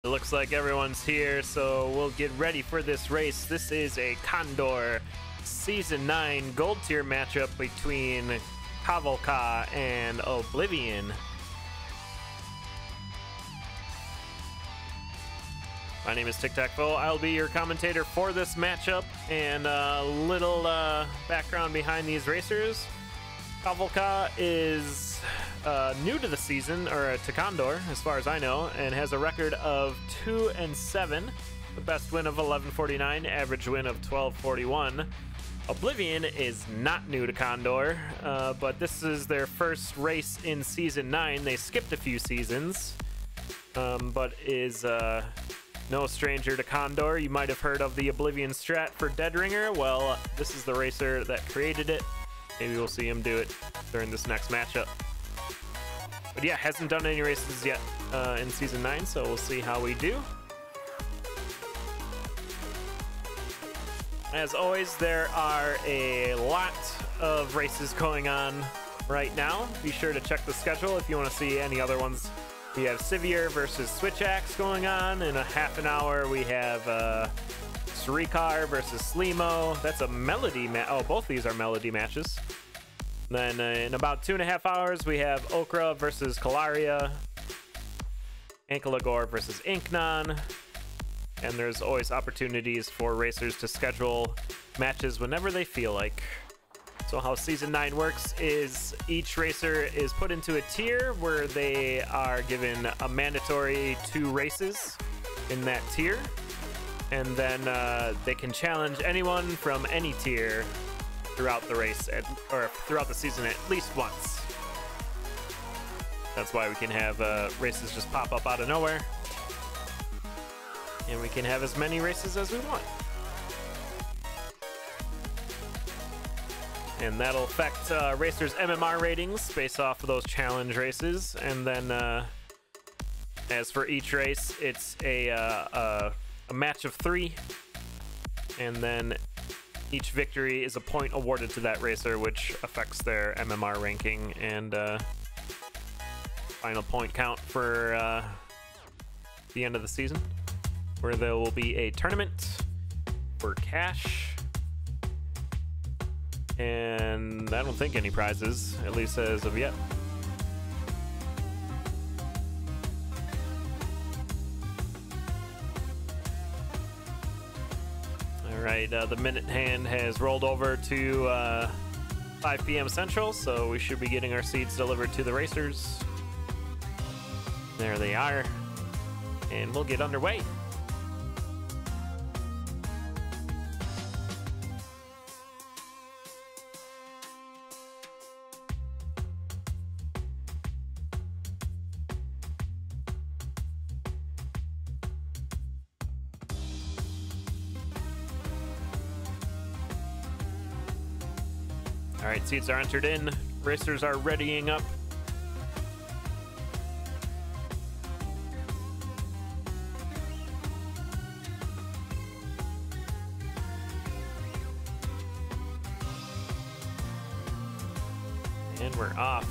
It looks like everyone's here, so we'll get ready for this race. This is a Condor Season 9 Gold Tier matchup between Cavalca and Oblivion. My name is Tic Tac Fo. I'll be your commentator for this matchup, and a little background behind these racers. Cavalca is new to the season, or to Condor, as far as I know, and has a record of 2-7, the best win of 1149, average win of 1241. Oblivion is not new to Condor, but this is their first race in Season 9. They skipped a few seasons, but is no stranger to Condor. You might have heard of the Oblivion strat for Dead Ringer. Well, this is the racer that created it. Maybe we'll see him do it during this next matchup. But yeah, hasn't done any races yet in Season 9, so we'll see how we do. As always, there are a lot of races going on right now. Be sure to check the schedule if you want to see any other ones. We have Sivier versus Switch Axe going on. In a half an hour, we have Srikar versus Slimo. That's a Melody match. Oh, both these are Melody matches. Then in about 2.5 hours, we have Okra versus Kalaria, Ankalagor versus Inknon, and there's always opportunities for racers to schedule matches whenever they feel like. So how Season 9 works is each racer is put into a tier where they are given a mandatory 2 races in that tier, and then they can challenge anyone from any tier throughout the race, or throughout the season at least once. That's why we can have races just pop up out of nowhere, and we can have as many races as we want. And that'll affect racers' MMR ratings based off of those challenge races. And then as for each race, it's a match of 3, and then each victory is a point awarded to that racer, which affects their MMR ranking and final point count for the end of the season, where there will be a tournament for cash. And I don't think any prizes, at least as of yet. Alright, the minute hand has rolled over to 5 p.m. Central, so we should be getting our seeds delivered to the racers. There they are, and we'll get underway. All right, seats are entered in. Racers are readying up. And we're off.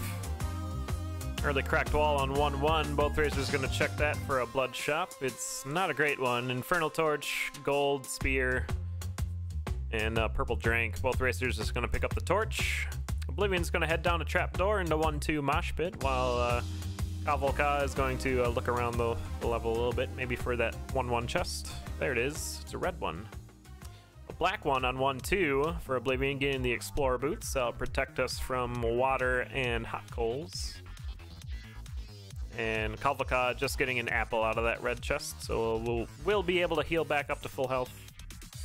Early cracked wall on 1-1. Both racers going to check that for a blood shop. It's not a great one. Infernal Torch, Gold Spear, and Purple Drank. Both racers just going to pick up the torch. Oblivion's going to head down a trapdoor into 1-2 mosh pit, while Cavalca is going to look around the level a little bit, maybe for that 1-1 chest. There it is. It's a red one. A black one on 1-2 for Oblivion, getting the Explorer boots. Protect us from water and hot coals. And Cavalca just getting an apple out of that red chest, so we'll be able to heal back up to full health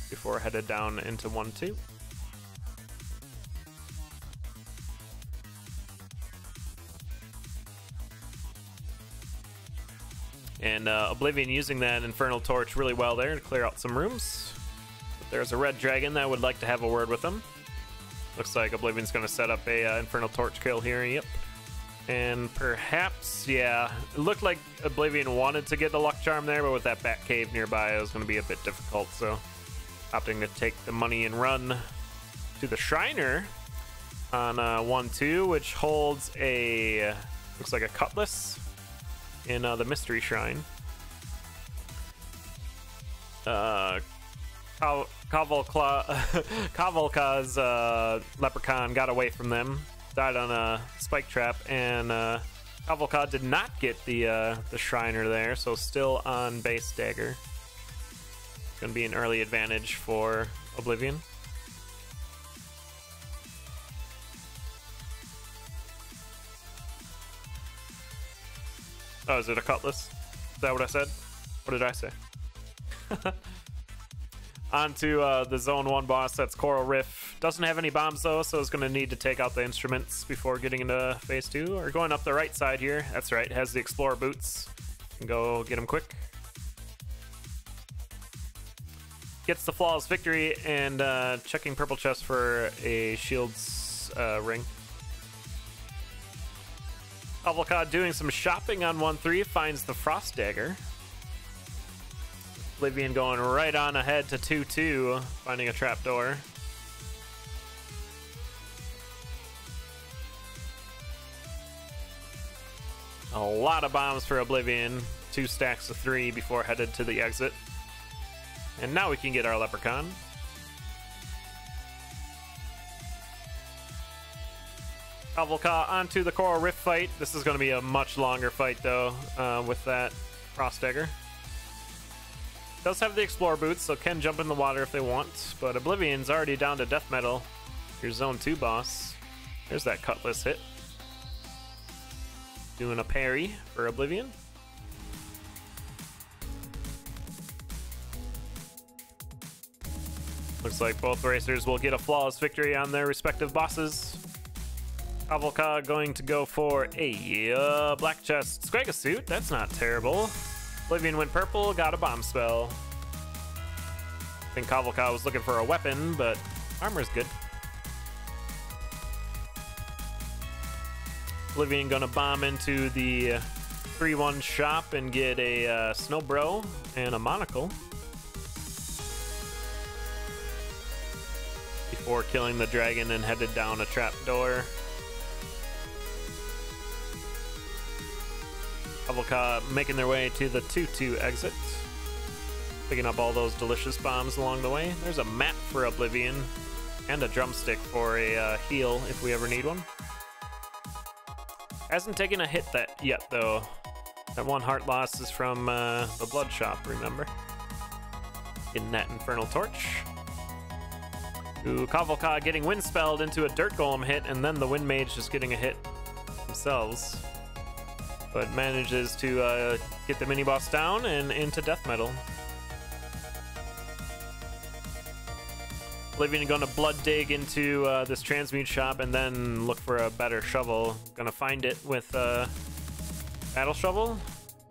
before headed down into 1-2. And Oblivion using that Infernal Torch really well there to clear out some rooms. But there's a red dragon that would like to have a word with him. Looks like Oblivion's going to set up a Infernal Torch kill here. Yep. And perhaps, yeah, it looked like Oblivion wanted to get the luck charm there, but with that bat cave nearby, it was going to be a bit difficult, so opting to take the money and run to the Shriner on 1-2, which holds a, looks like a cutlass in the Mystery Shrine. Cavalca's leprechaun got away from them, died on a spike trap, and Cavalca did not get the Shriner there, so still on base dagger. Going to be an early advantage for Oblivion. Oh, is it a cutlass? Is that what I said? What did I say? On to the Zone 1 boss, that's Coral Riff. Doesn't have any bombs though, so it's going to need to take out the instruments before getting into Phase 2. Or going up the right side here. That's right, has the Explorer boots. Can go get him quick. Gets the flawless victory, and checking purple chest for a shield's ring. Cavalca doing some shopping on 1-3, finds the Frost Dagger. Oblivion going right on ahead to 2-2, finding a trapdoor. A lot of bombs for Oblivion. 2 stacks of 3 before headed to the exit. And now we can get our Leprechaun. Cavalca onto the Coral Rift fight. This is going to be a much longer fight, though, with that Frost Dagger. Does have the Explorer boots, so can jump in the water if they want. But Oblivion's already down to death metal. Your Zone 2 boss. There's that Cutlass hit. Doing a parry for Oblivion. Looks like both racers will get a flawless victory on their respective bosses. Cavalca going to go for a black chest Screga suit. That's not terrible. Oblivion went purple, got a bomb spell. I think Cavalca was looking for a weapon, but armor's good. Oblivion gonna bomb into the 3-1 shop and get a Snow Bro and a monocle. Before killing the dragon and headed down a trapdoor. Cavalca making their way to the 2-2 exit. Picking up all those delicious bombs along the way. There's a map for Oblivion and a drumstick for a heal if we ever need one. Hasn't taken a hit that yet though. That 1 heart loss is from the blood shop, remember? In that Infernal Torch. Ooh, Cavalca getting wind spelled into a dirt golem hit, and then the wind mage just getting a hit themselves. But manages to get the mini boss down and into death metal. Oblivion gonna blood dig into this transmute shop and then look for a better shovel. Gonna find it with battle shovel.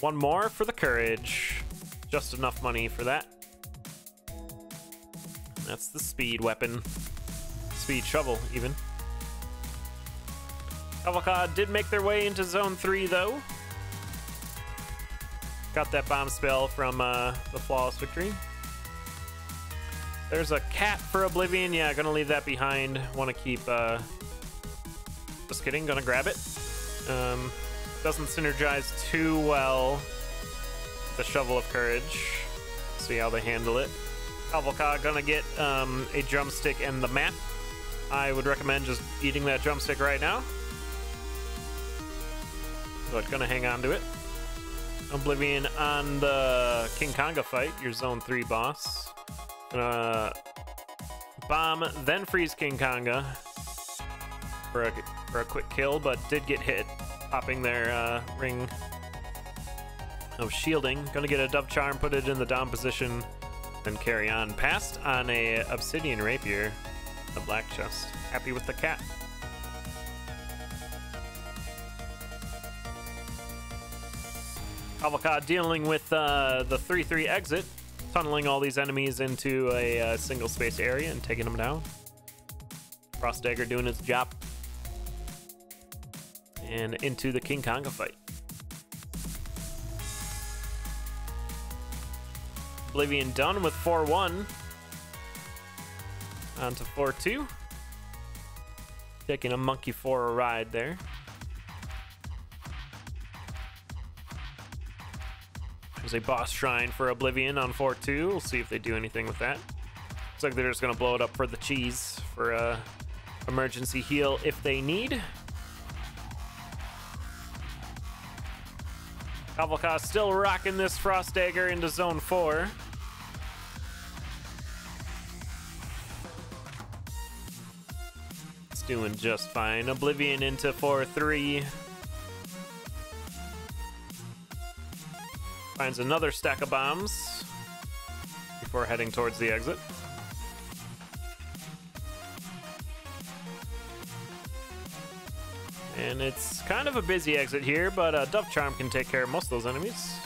1 more for the courage. Just enough money for that. That's the speed weapon. Speed shovel, even. Cavalca did make their way into Zone 3, though. Got that bomb spell from the flawless victory. There's a cat for Oblivion. Yeah, gonna leave that behind. Want to keep... Just kidding, gonna grab it. Doesn't synergize too well. The Shovel of Courage. See how they handle it. Cavalca gonna get a drumstick and the map. I would recommend just eating that drumstick right now. But gonna hang on to it. Oblivion on the King Konga fight, your Zone 3 boss. Gonna bomb, then freeze King Konga for a quick kill, but did get hit, popping their ring of shielding. Gonna get a Dove Charm, put it in the down position, then carry on. Passed on a Obsidian Rapier, the black chest. Happy with the cat. Cavalca dealing with the 3-3 exit, tunneling all these enemies into a single space area and taking them down. Frost Dagger doing its job. And into the King Konga fight. Oblivion done with 4-1. On to 4-2. Taking a monkey for a ride there. There's a boss shrine for Oblivion on 4-2. We'll see if they do anything with that. Looks like they're just gonna blow it up for the cheese for a emergency heal if they need. Cavalca still rocking this Frost Dagger into Zone 4. It's doing just fine. Oblivion into 4-3. Finds another stack of bombs before heading towards the exit. And it's kind of a busy exit here, but Dove Charm can take care of most of those enemies.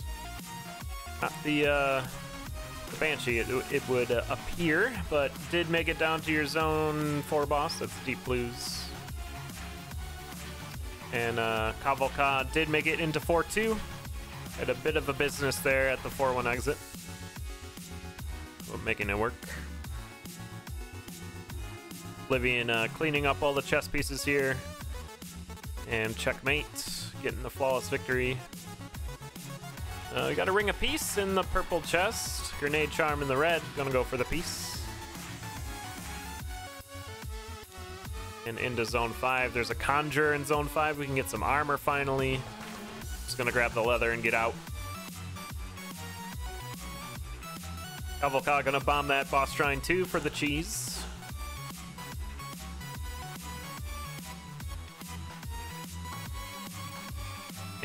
Not the Banshee, it would appear, but did make it down to your Zone 4 boss. That's Deep Blues. And Cavalca did make it into 4-2. Had a bit of a business there at the 4-1 exit. But making it work. Oblivion cleaning up all the chest pieces here. And checkmate, getting the flawless victory. We got a Ring of Peace in the purple chest. Grenade Charm in the red. Gonna go for the peace. And into Zone 5. There's a Conjure in Zone 5. We can get some armor finally. Just gonna grab the leather and get out. Cavalca gonna bomb that boss shrine too for the cheese.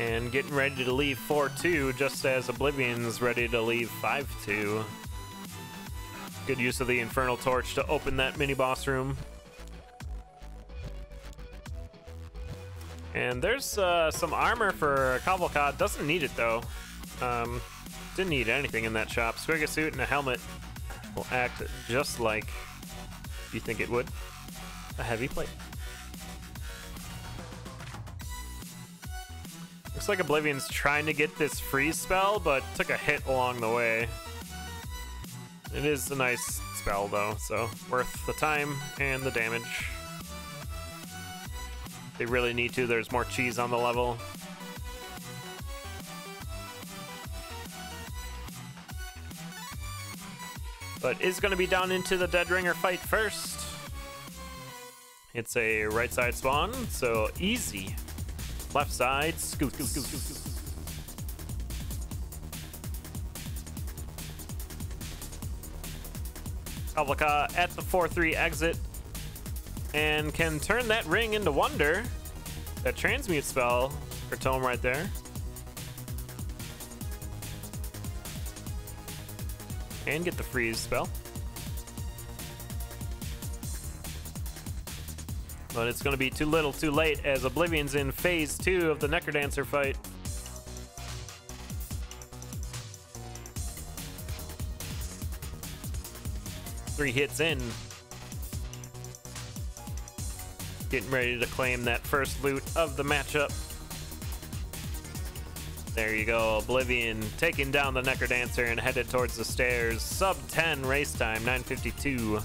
And getting ready to leave 4-2 just as Oblivion's ready to leave 5-2. Good use of the Infernal Torch to open that mini boss room. And there's some armor for Cavalca. Doesn't need it though. Didn't need anything in that shop. Squigga suit and a helmet will act just like you think it would. A heavy plate. Looks like Oblivion's trying to get this freeze spell, but took a hit along the way. It is a nice spell though, so worth the time and the damage. They really need to. There's more cheese on the level. But is going to be down into the Dead Ringer fight first. It's a right side spawn, so easy. Left side, scoot. Cavalca at the 4-3 exit and can turn that ring into Wonder. That transmute spell for Tome right there. And get the freeze spell. But it's going to be too little too late as Oblivion's in phase 2 of the Necrodancer fight. Three hits in. Getting ready to claim that first loot of the matchup. There you go, Oblivion taking down the Necrodancer and headed towards the stairs. Sub 10 race time, 9:52.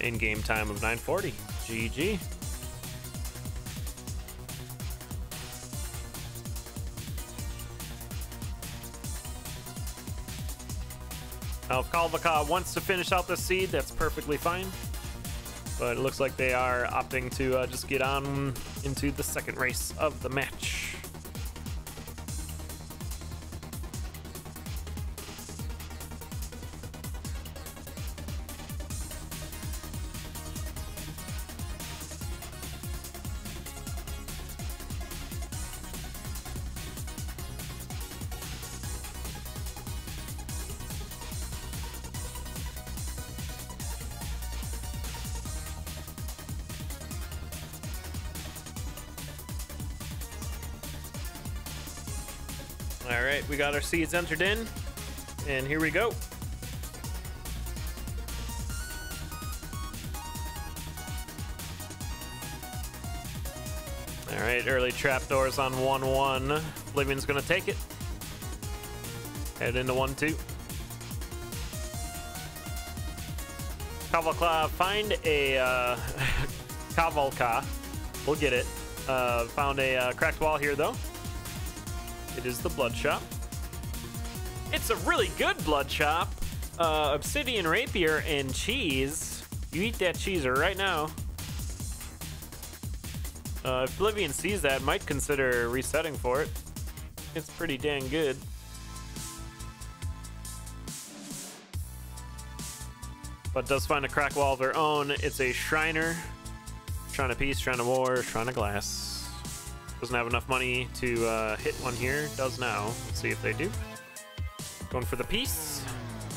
In-game time of 9:40. GG. Now, if Cavalca wants to finish out the seed, that's perfectly fine. But it looks like they are opting to just get on into the second race of the match. All right, we got our seeds entered in, and here we go. All right, early trapdoors on 1-1. Oblivion's gonna take it. Head into 1-2. Cavalca, find a Cavalca. We'll get it. Found a cracked wall here though. It is the blood shop. It's a really good blood shop. Obsidian rapier and cheese. You eat that cheese right now. If Oblivion sees that, might consider resetting for it. It's pretty dang good. But does find a crack wall of their own. It's a Shriner. Shrine of Peace, Shrine of War, Shrine of Glass. Doesn't have enough money to hit one here. Does now. Let's see if they do. Going for the Peace.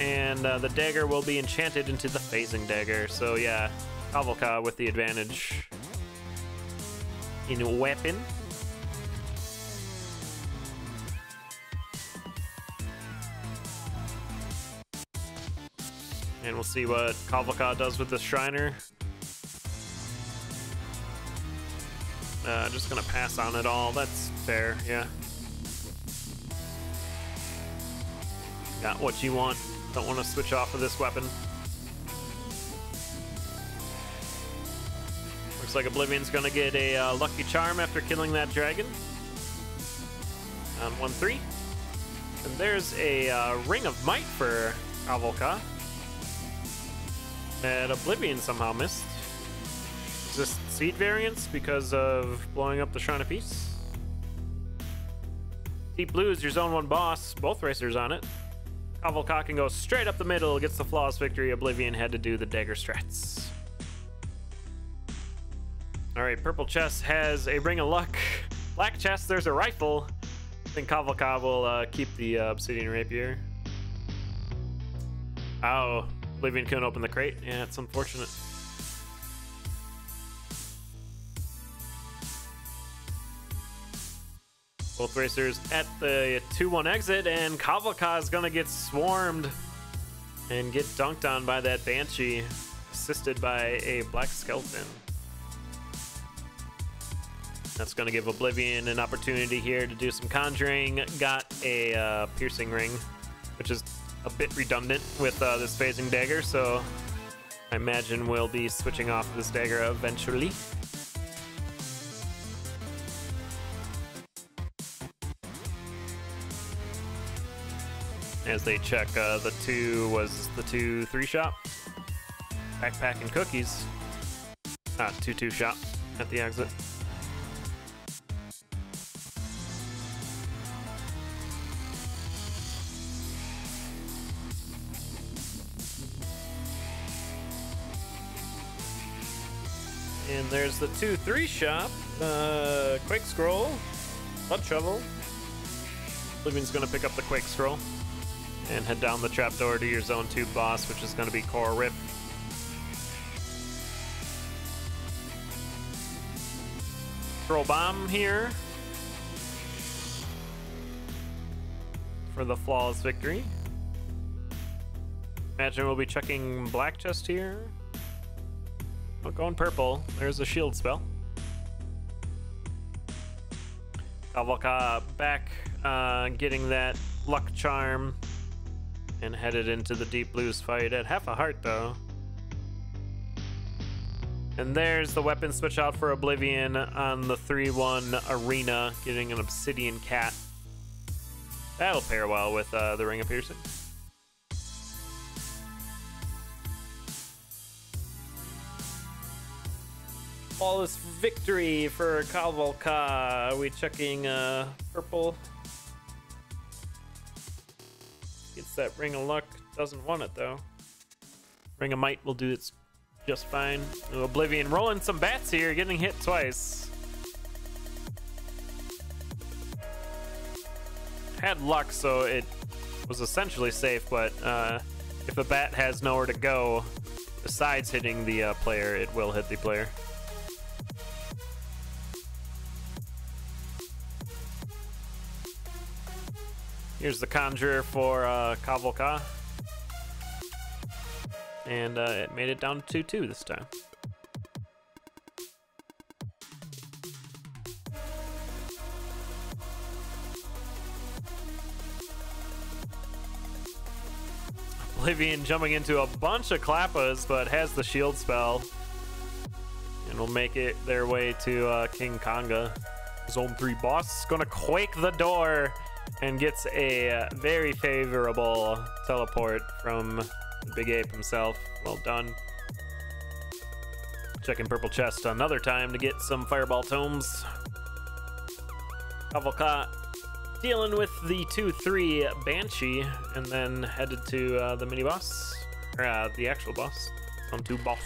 And the dagger will be enchanted into the phasing dagger. So yeah, Cavalca with the advantage in weapon. And we'll see what Cavalca does with the Shriner. Just gonna pass on it all. That's fair, yeah. Got what you want. Don't want to switch off of this weapon. Looks like Oblivion's gonna get a lucky charm after killing that dragon. On 1-3. And there's a Ring of Might for Cavalca. That Oblivion somehow missed. Is this seed variance because of blowing up the Shrine of Peace? Deep Blue is your Zone 1 boss. Both racers on it. Cavalca can go straight up the middle, gets the flawless victory. Oblivion had to do the dagger strats. Alright, purple chest has a Ring of Luck. Black chest, there's a rifle. I think Cavalca will keep the obsidian rapier. Oh, Oblivion couldn't open the crate. Yeah, it's unfortunate. Both racers at the 2-1 exit, and Cavalca is gonna get swarmed and get dunked on by that Banshee, assisted by a Black Skeleton. That's gonna give Oblivion an opportunity here to do some conjuring. Got a piercing ring, which is a bit redundant with this phasing dagger, so I imagine we'll be switching off this dagger eventually. As they check the 2-3 shop. Backpack and cookies. 2-2 shop at the exit. And there's the 2-3 shop. Quake Scroll. Blood Shovel. Oblivion's gonna pick up the Quake Scroll and head down the trapdoor to your Zone 2 boss, which is gonna be Core Rip. Scroll Bomb here for the flawless victory. Imagine we'll be checking Black Chest here. Oh, going purple. There's a shield spell. Cavalca back, getting that luck charm, and headed into the Deep Blues fight at half a heart, though. And there's the weapon switch out for Oblivion on the 3-1 arena, getting an Obsidian Cat. That'll pair well with the Ring of Piercing. Flawless victory for Cavalca. Are we checking purple? Gets that Ring of Luck. Doesn't want it though. Ring of Might will do it just fine. Oblivion rolling some bats here, getting hit twice. Had luck, so it was essentially safe, but if a bat has nowhere to go besides hitting the player, it will hit the player. Here's the Conjurer for Cavalca. And it made it down to 2-2 this time. Oblivion jumping into a bunch of Klappas, but has the shield spell. And will make it their way to King Konga. Zone 3 boss gonna quake the door and gets a very favorable teleport from the Big Ape himself. Well done. Checking purple chest another time to get some fireball tomes. Cavalca dealing with the 2-3 Banshee, and then headed to the mini boss, or the actual boss, Zone 2 boss.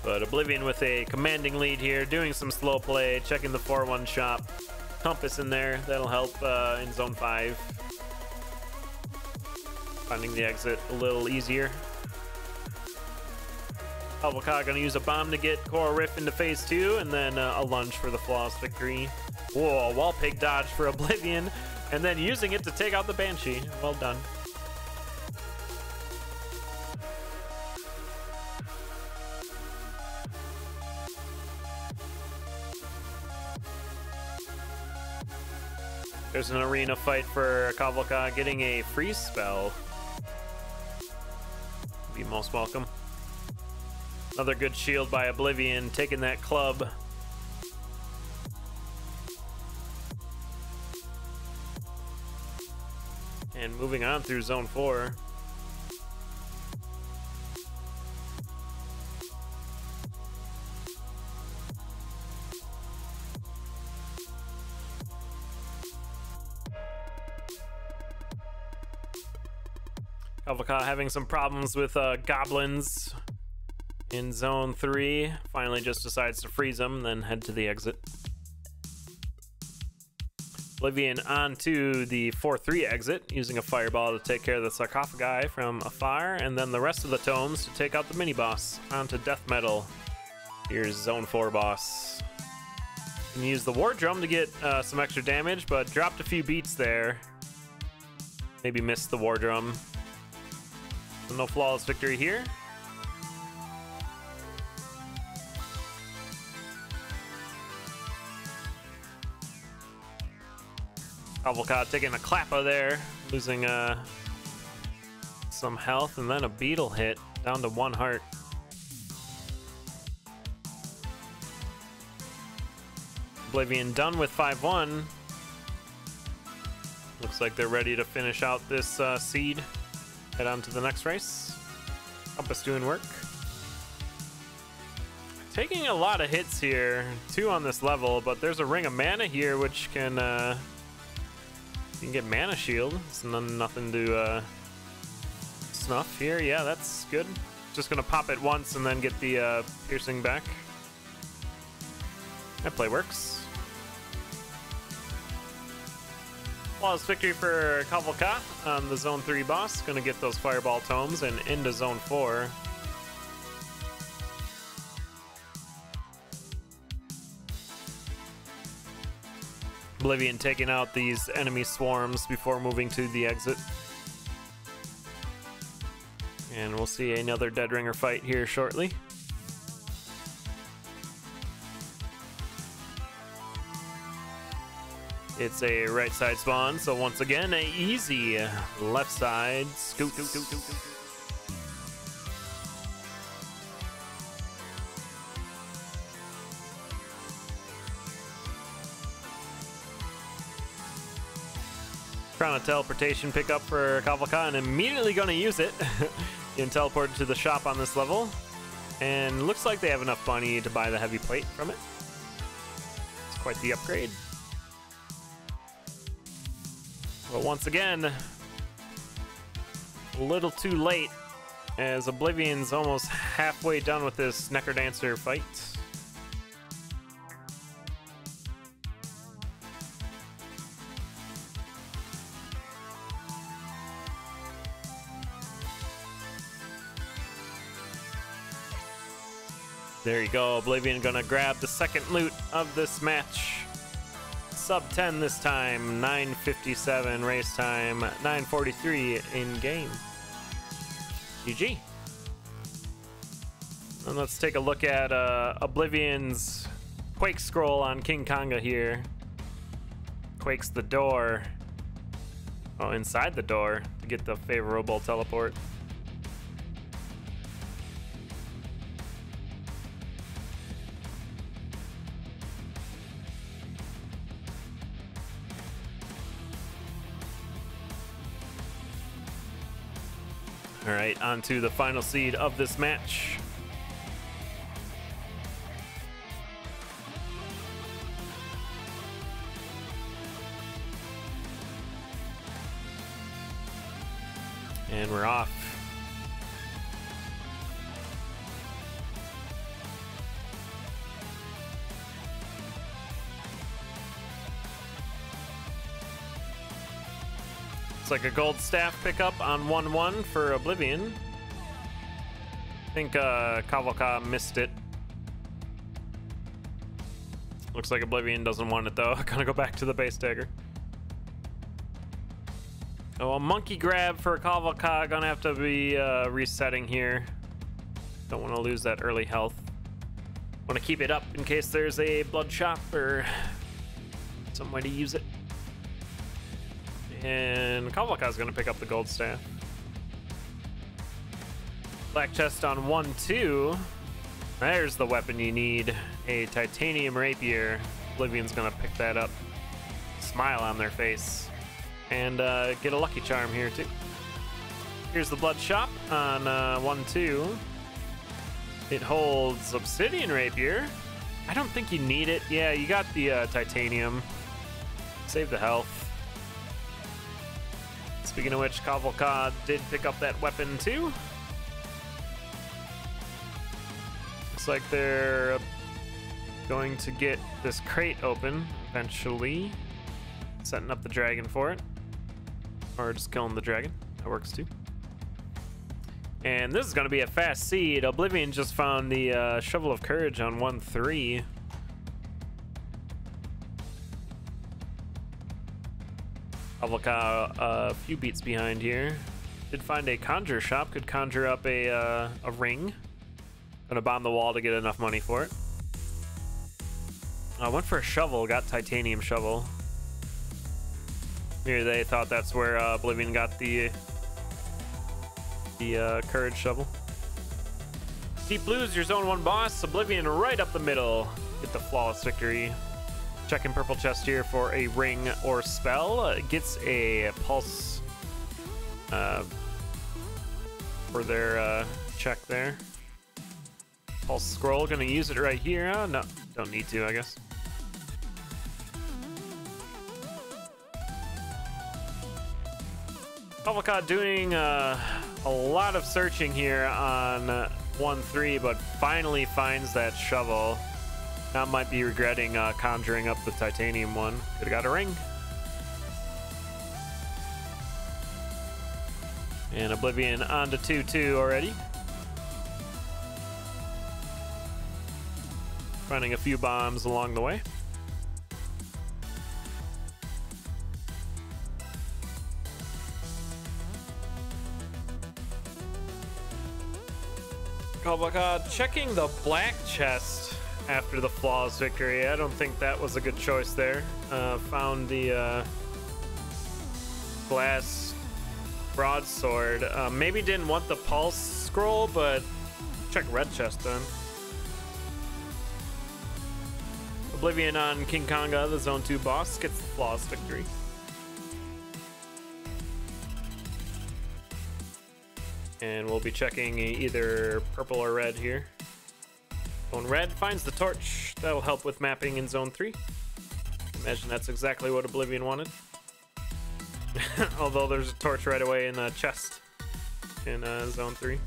But Oblivion with a commanding lead here, doing some slow play, checking the 4-1 shop. Compass in there, that'll help in Zone 5. Finding the exit a little easier. Cavalca gonna use a bomb to get Coral Rift into phase 2, and then a lunge for the flawless victory. Whoa, a wall pig dodge for Oblivion, and then using it to take out the Banshee. Well done. There's an arena fight for Cavalca getting a freeze spell. Be most welcome. Another good shield by Oblivion, taking that club. And moving on through Zone 4. Cavalca having some problems with goblins in Zone 3. Finally just decides to freeze them, then head to the exit. Oblivion onto the 4-3 exit, using a fireball to take care of the sarcophagi from afar, and then the rest of the tomes to take out the mini-boss. Onto Death Metal. Here's Zone 4 boss. You can use the War Drum to get some extra damage, but dropped a few beats there. Maybe missed the War Drum. So no flawless victory here. Cavalca taking a clappa there, losing some health, and then a beetle hit, down to 1 heart. Oblivion done with 5-1. Looks like they're ready to finish out this seed. Head on to the next race. Compass doing work. Taking a lot of hits here, 2 on this level, but there's a Ring of Mana here, which can you can get Mana Shield. It's nothing to snuff here. Yeah, that's good. Just gonna pop it once and then get the piercing back. That play works. Flawless victory for Cavalca on the Zone 3 boss. Gonna get those Fireball Tomes and into Zone 4. Oblivion taking out these enemy swarms before moving to the exit. And we'll see another Dead Ringer fight here shortly. It's a right side spawn, so once again, a easy left side scoot. Crown of Teleportation pickup for Cavalca, and immediately going to use it. You can teleport to the shop on this level, and looks like they have enough money to buy the heavy plate from it. It's quite the upgrade. But once again, a little too late, as Oblivion's almost halfway done with this Necrodancer fight. There you go, Oblivion gonna grab the second loot of this match. Sub 10 this time, 9:57 race time, 9:43 in game. GG. And let's take a look at Oblivion's Quake scroll on King Konga here. Quakes the door. Oh, inside the door to get the favorable teleport. All right, on to the final seed of this match. And we're off. It's like a gold staff pickup on 1-1 for Oblivion. I think Cavalca missed it. Looks like Oblivion doesn't want it though. Gonna go back to the base dagger. Oh, a monkey grab for Cavalca. Gonna have to be resetting here. Don't want to lose that early health. Want to keep it up in case there's a blood shop or some way to use it. And Cavalca is gonna pick up the gold staff. Black chest on 1-2. There's the weapon you need. A titanium rapier. Oblivion's gonna pick that up. Smile on their face. And get a lucky charm here too. Here's the blood shop on 1-2. It holds obsidian rapier. I don't think you need it. Yeah, you got the titanium. Save the health. Speaking of which, Cavalca did pick up that weapon too. Looks like they're going to get this crate open eventually. Setting up the dragon for it. Or just killing the dragon. That works too. And this is going to be a fast seed. Oblivion just found the Shovel of Courage on 1-3. Cavalca a few beats behind here. Did find a conjure shop. Could conjure up a ring. Gonna bomb the wall to get enough money for it. Went for a shovel. Got titanium shovel. Here they thought that's where Oblivion got the courage shovel. Deep Blues, your zone 1 boss. Oblivion right up the middle. Get the flawless victory. Checking purple chest here for a ring or spell. Gets a pulse for their check there. Pulse scroll. Gonna use it right here. No, don't need to, I guess. Cavalca doing a lot of searching here on 1-3, but finally finds that shovel. Now might be regretting conjuring up the titanium one. Could've got a ring. And Oblivion on to 2-2 already. Finding a few bombs along the way. Cavalca checking the black chest after the flawless victory. I don't think that was a good choice there. Found the glass broadsword. Maybe didn't want the pulse scroll, but check red chest then. Oblivion on King Konga, the zone 2 boss, gets the flawless victory. And we'll be checking either purple or red here. Zone red finds the torch. That'll help with mapping in zone 3. Imagine that's exactly what Oblivion wanted. Although there's a torch right away in the chest in zone 3.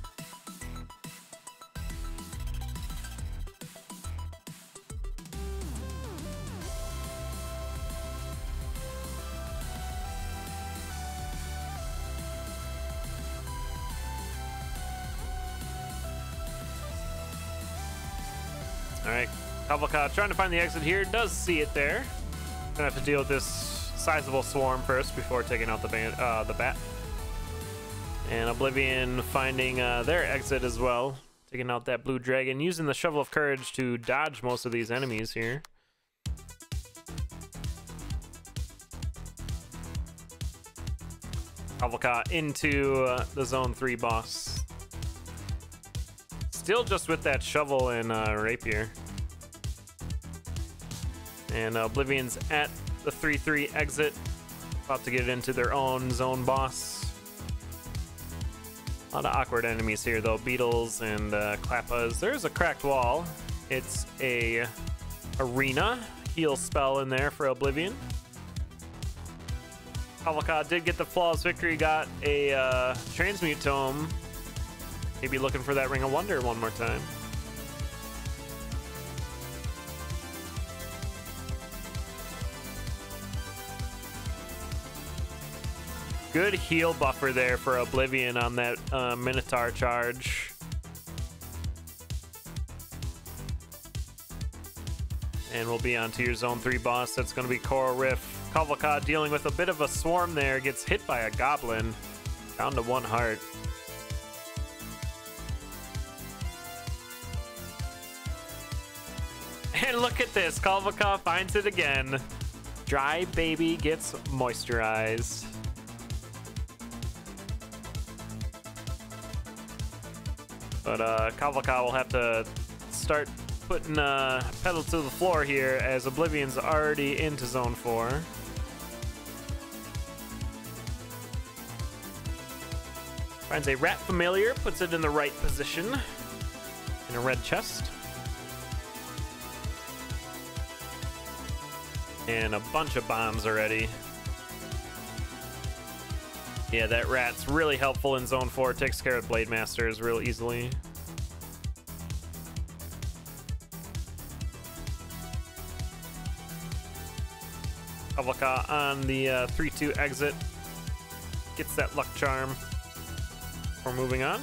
Alright, Cavalca trying to find the exit here. Does see it there. Gonna have to deal with this sizable swarm first before taking out the bat. And Oblivion finding their exit as well. Taking out that blue dragon. Using the Shovel of Courage to dodge most of these enemies here. Cavalca into the zone 3 boss. Still just with that shovel and rapier. And Oblivion's at the 3-3 exit. About to get into their own zone boss. A lot of awkward enemies here, though. Beetles and Klappas. There's a cracked wall. It's a arena heal spell in there for Oblivion. Cavalca did get the flawless victory, got a transmute tome. Maybe looking for that Ring of Wonder one more time. Good heal buffer there for Oblivion on that Minotaur charge. And we'll be on to your Zone 3 boss. That's going to be Coral Rift. Cavalca dealing with a bit of a swarm there. Gets hit by a goblin. Down to 1 heart. And look at this. Cavalca finds it again. Dry baby gets moisturized. But Cavalca will have to start putting pedal to the floor here as Oblivion's already into Zone 4. Finds a rat familiar, puts it in the right position in a red chest. And a bunch of bombs already. Yeah, that rat's really helpful in Zone 4. Takes care of Blade Masters real easily. Cavalca on the 3-2 exit. Gets that luck charm. We're moving on.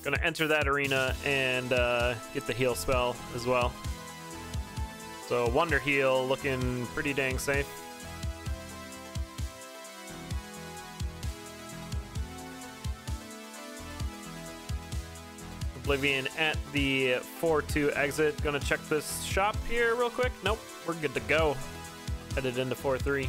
Gonna enter that arena and get the heal spell as well. So Wonder Heal looking pretty dang safe. Oblivion at the 4-2 exit. Gonna check this shop here real quick. Nope, we're good to go. Headed into 4-3.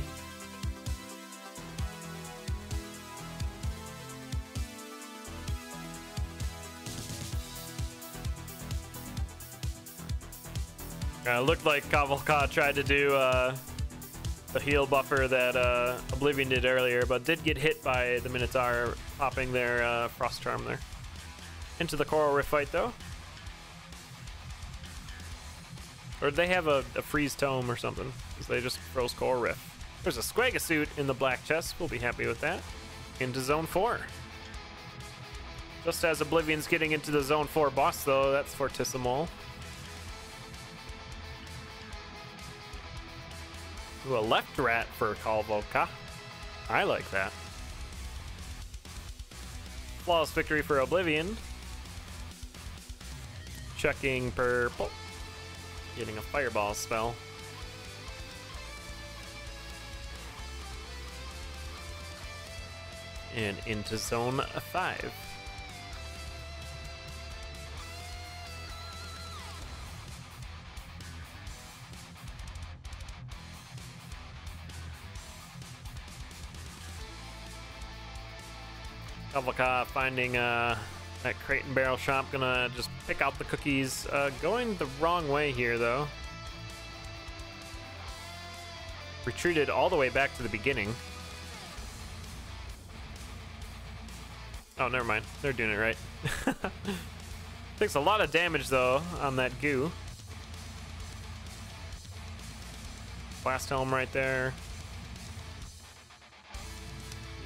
Looked like Cavalca tried to do the heal buffer that Oblivion did earlier, but did get hit by the Minotaur popping their Frost Charm there. Into the Coral Rift fight, though. Or did they have a Freeze Tome or something? Because they just froze Coral Rift. There's a Squaga suit in the black chest. We'll be happy with that. Into Zone 4. Just as Oblivion's getting into the Zone 4 boss, though, that's Fortissimo. Ooh, a left rat for Cavalca. I like that. Flawless victory for Oblivion. Checking purple. Getting a fireball spell. And into Zone 5. Cavalca finding that crate and barrel shop. Gonna just pick out the cookies. Going the wrong way here, though. Retreated all the way back to the beginning. Oh, never mind. They're doing it right. Takes a lot of damage, though, on that goo. Blast Helm right there.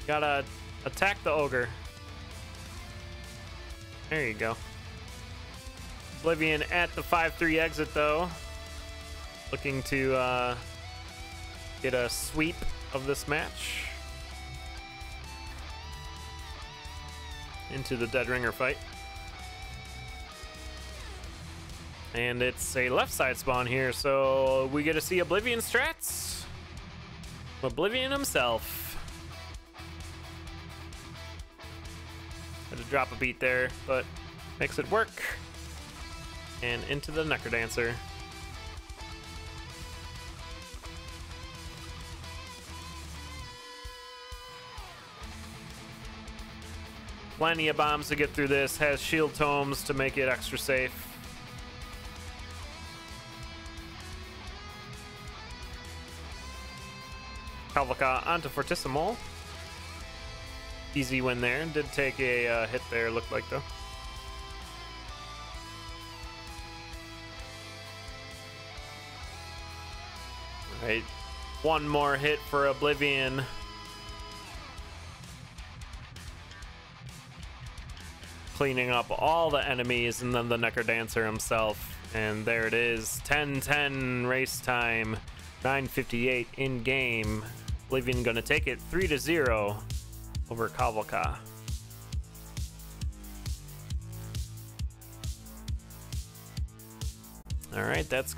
Gotta attack the ogre. There you go. Oblivion at the 5-3 exit, though. Looking to get a sweep of this match. Into the Dead Ringer fight. And it's a left side spawn here, so we get to see Oblivion strats. Oblivion himself. Had to drop a beat there, but makes it work. And into the Necrodancer. Plenty of bombs to get through this. Has shield tomes to make it extra safe. Cavalca onto Fortissimo. Easy win there. Did take a hit there, looked like, though. Right. One more hit for Oblivion. Cleaning up all the enemies, and then the Necrodancer himself. And there it is. 10-10 race time. 9:58 in game. Oblivion gonna take it 3-0 over Cavalca. All right, that's good.